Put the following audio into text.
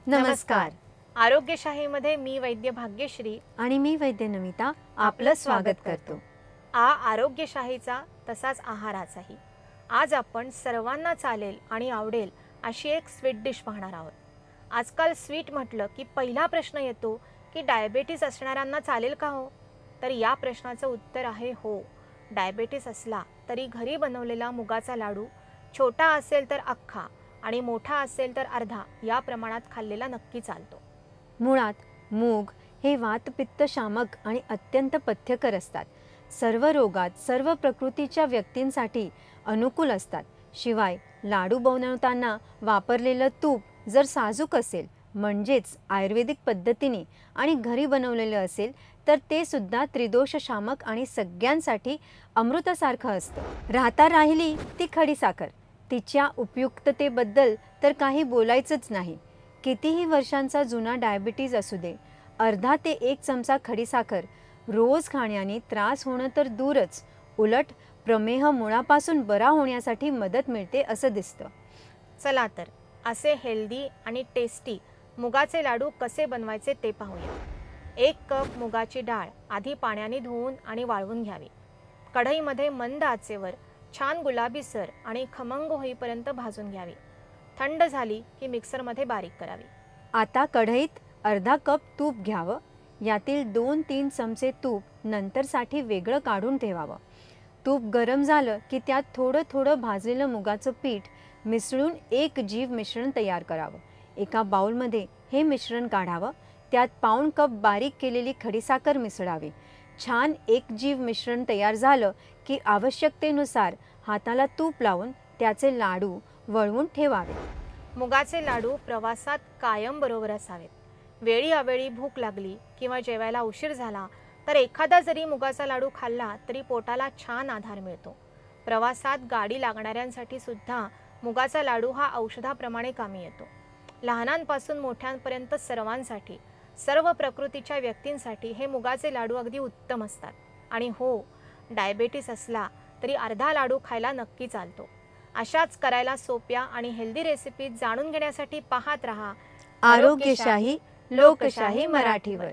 नमस्कार. आरोग्यशाहीमध्ये मी वैद्य भाग्यश्री आणि मी वैद्य नमिता आपलं स्वागत करतो. आरोग्यशाहीचा तसाच आहाराचाही. आज आपण सर्वांना चालेल आणि आवडेल अशी एक स्वीट डिश पाहणार आहोत. आजकाल स्वीट म्हटलं की पहिला प्रश्न येतो की डायबेटीस असणाऱ्यांना चालेल का हो? तर या प्रश्नाचं उत्तर आहे हो. डायबेटीस असला तरी घरी बनवलेला मुगाचा लाडू छोटा असेल तर अख्खा आणि मोठा असेल तर अर्धा या प्रमाणात खाल्लेला नक्की चालतो. मुळात मूग हे वातपित्त शामक आणि अत्यंत पथ्यकर असतात. सर्व रोगात सर्व प्रकृतीच्या व्यक्तींसाठी अनुकूल असतात. शिवाय लाडू बनवताना वापरलेलं तूप जर साजूक असेल म्हणजेच आयुर्वेदिक पद्धतीने आणि घरी बनवलेलं असेल तर ते सुद्धा त्रिदोष शामक आणि सगळ्यांसाठी अमृतासारखं असतं. राहता राहिली ती खडी साखर. तिच्या उपयुक्ततेबद्दल तर काही बोलायचंच नाही. कितीही वर्षांचा जुना डायबिटीज असू दे, अर्धा ते 1 चमचा खडीसाखर रोज खाण्याने त्रास होणं तर दूरच, उलट प्रमेह मुळापासून बरा होण्यासाठी मदत मिळते असं दिसतं. चला तर असे हेल्दी आणि टेस्टी मुगाचे लाडू कसे बनवायचे ते पाहूया. 1 कप मुगाची डाळ आधी पाण्याने धुवून आणि वाळवून घ्यावी. कढईमध्ये मंद आचेवर छान गुलाबीसर आणि खमंग होईपर्यंत भाजून घ्यावी. थंड झाली की मिक्सरमध्ये बारीक करावी. आता कढईत अर्धा कप तूप घ्यावं. यातील 2-3 चमचे तूप नंतरसाठी वेगळं काढून ठेवावं. तूप गरम झालं की त्यात थोडं थोडं भाजलेलं मुगाचं पीठ मिसळून एक जीव मिश्रण तयार करावं. एका बाउलमध्ये हे मिश्रण काढावं. त्यात पाऊण कप बारीक केलेली खडीसाखर मिसळावी. छान एक जीव मिश्रण तयार झालं की आवश्यकतेनुसार हाताला तूप लावून त्याचे लाडू वळवून ठेवावे. मुगाचे लाडू प्रवासात कायम बरोबर असावेत. वेळी अवेळी भूक लागली किंवा जेवायला उशीर झाला तर एखादा जरी मुगाचा लाडू खाल्ला तरी पोटाला छान आधार मिळतो. प्रवासात गाडी लागणाऱ्यांसाठी सुद्धा मुगाचा लाडू हा औषधाप्रमाणे कामी येतो. लहानांपासून मोठ्यांपर्यंत सर्वांसाठी, सर्व प्रकृतीच्या व्यक्तींसाठी हे मुगाचे लाडू अगदी उत्तम असतात. आणि हो, डायबेटीस असला तरी अर्धा लाडू खायला नक्की चालतो. अशाच करायला सोप्या आणि हेल्दी रेसिपी जाणून घेण्यासाठी पाहत रहा आरोग्यशाही लोकशाही मराठीवर.